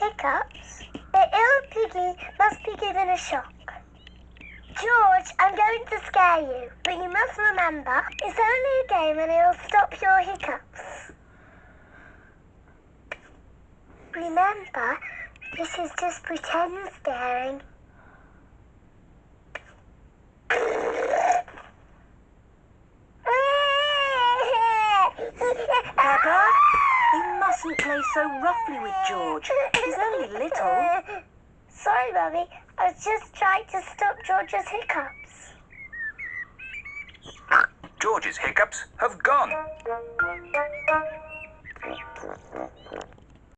Hiccups? The ill piggy must be given a shock. George, I'm going to scare you, but you must remember, it's only a game and it'll stop your hiccups. Remember, this is just pretend scaring. Peppa, you mustn't play so roughly with George. He's only little. Sorry, Mummy. I was just trying to stop George's hiccups. George's hiccups have gone.